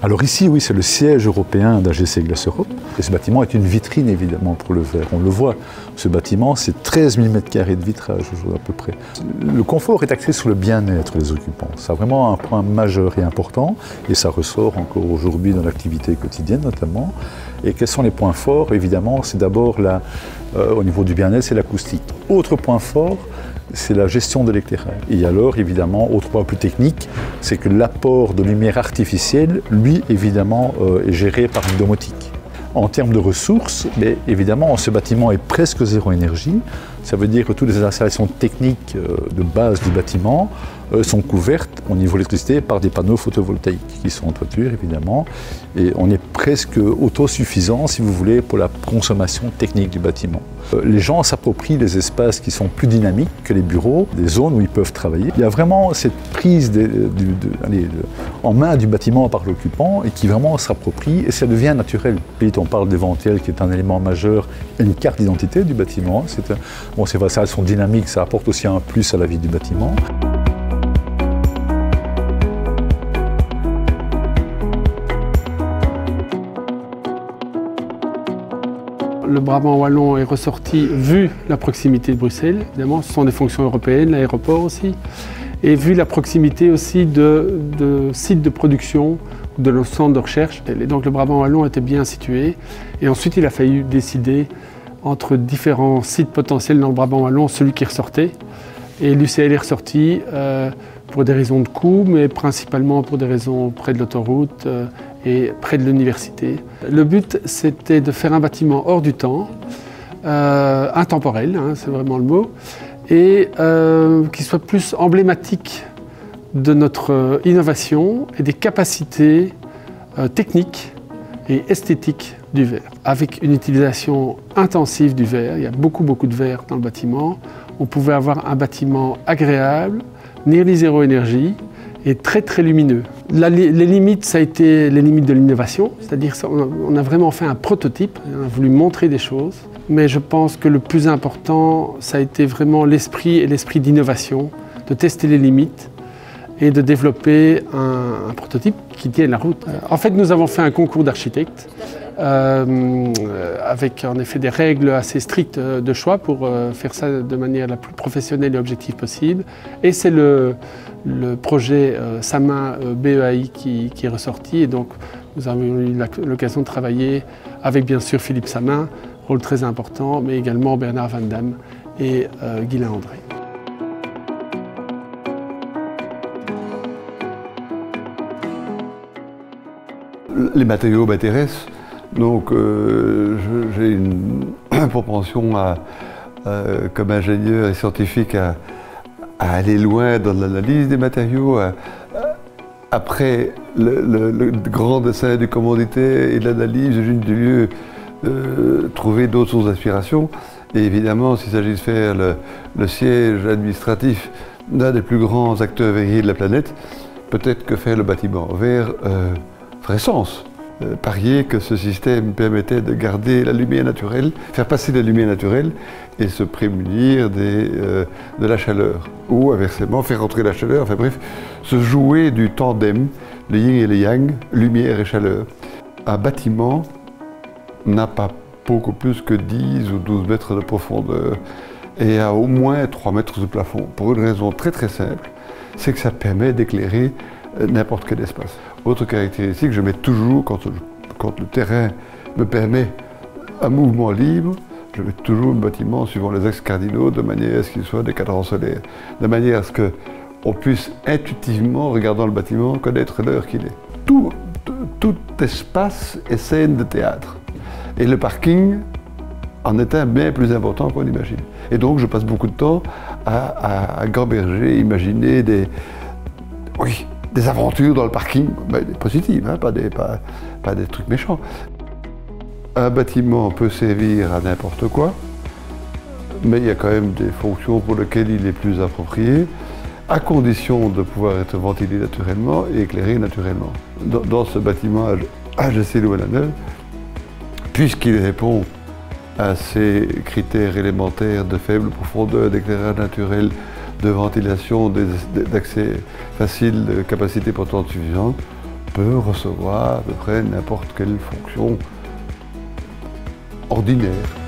Alors ici, oui, c'est le siège européen d'AGC Glace Europe. Et ce bâtiment est une vitrine, évidemment, pour le verre. On le voit, ce bâtiment, c'est 13 000 m² de vitrage, à peu près. Le confort est axé sur le bien-être des occupants. C'est vraiment un point majeur et important, et ça ressort encore aujourd'hui dans l'activité quotidienne, notamment. Et quels sont les points forts? Évidemment, c'est d'abord, au niveau du bien-être, c'est l'acoustique. Autre point fort, c'est la gestion de l'éclairage. Et alors, évidemment, autre point plus technique, c'est que l'apport de lumière artificielle, lui, évidemment, est géré par une domotique. En termes de ressources, mais évidemment, ce bâtiment est presque zéro énergie. Ça veut dire que toutes les installations techniques de base du bâtiment sont couvertes au niveau de l'électricité par des panneaux photovoltaïques qui sont en toiture, évidemment. Et on est presque autosuffisant, si vous voulez, pour la consommation technique du bâtiment. Les gens s'approprient des espaces qui sont plus dynamiques que les bureaux, des zones où ils peuvent travailler. Il y a vraiment cette prise en main du bâtiment par l'occupant et qui vraiment s'approprie et ça devient naturel. On parle d'éventuel qui est un élément majeur, une carte d'identité du bâtiment. Bon, ces façades sont dynamiques, ça apporte aussi un plus à la vie du bâtiment. Le Brabant wallon est ressorti vu la proximité de Bruxelles, évidemment, ce sont des fonctions européennes, l'aéroport aussi, et vu la proximité aussi de sites de production, de nos centres de recherche. Et donc le Brabant wallon était bien situé. Et ensuite il a fallu décider entre différents sites potentiels dans le Brabant wallon, celui qui ressortait. Et l'UCL est ressorti pour des raisons de coût, mais principalement pour des raisons près de l'autoroute et près de l'université. Le but, c'était de faire un bâtiment hors du temps, intemporel, hein, c'est vraiment le mot, et qui soit plus emblématique de notre innovation et des capacités techniques et esthétiques du verre. Avec une utilisation intensive du verre, il y a beaucoup de verre dans le bâtiment, on pouvait avoir un bâtiment agréable, nearly zéro énergie et très lumineux. Les limites, ça a été les limites de l'innovation, c'est-à-dire on a vraiment fait un prototype, on a voulu montrer des choses, mais je pense que le plus important, ça a été vraiment l'esprit d'innovation, de tester les limites et de développer un prototype qui tienne la route. En fait, nous avons fait un concours d'architectes avec en effet des règles assez strictes de choix pour faire ça de manière la plus professionnelle et objective possible. Et c'est le projet Samin BEAI qui est ressorti. Et donc, nous avons eu l'occasion de travailler avec bien sûr Philippe Samin, rôle très important, mais également Bernard Van Damme et Guylain André. Les matériaux m'intéressent, donc j'ai une propension comme ingénieur et scientifique à aller loin dans l'analyse des matériaux. Après le grand dessin du commandité et l'analyse, j'ai eu lieu trouver d'autres sources d'inspiration. Et évidemment, s'il s'agit de faire le siège administratif d'un des plus grands acteurs verriers de la planète, peut-être que faire le bâtiment en verre ferait sens. Parier que ce système permettait de garder la lumière naturelle, faire passer la lumière naturelle et se prémunir de la chaleur. Ou inversement, faire entrer la chaleur, enfin bref, se jouer du tandem, le yin et le yang, lumière et chaleur. Un bâtiment n'a pas beaucoup plus que 10 ou 12 mètres de profondeur et a au moins 3 mètres de plafond, pour une raison très simple, c'est que ça permet d'éclairer n'importe quel espace. Autre caractéristique, je mets toujours, quand le terrain me permet un mouvement libre, je mets toujours le bâtiment suivant les axes cardinaux de manière à ce qu'il soit des cadrans solaires, de manière à ce qu'on puisse intuitivement, regardant le bâtiment, connaître l'heure qu'il est. Tout espace est scène de théâtre. Et le parking en est un bien plus important qu'on imagine. Et donc je passe beaucoup de temps à gamberger, imaginer des aventures dans le parking, mais positives, hein, pas des trucs méchants. Un bâtiment peut servir à n'importe quoi, mais il y a quand même des fonctions pour lesquelles il est plus approprié, à condition de pouvoir être ventilé naturellement et éclairé naturellement. Dans ce bâtiment AGC Louvain-la-Neuve, puisqu'il répond à ces critères élémentaires de faible profondeur, d'éclairage naturel, de ventilation, d'accès facile, de capacité portante suffisante, peut recevoir à peu près n'importe quelle fonction ordinaire.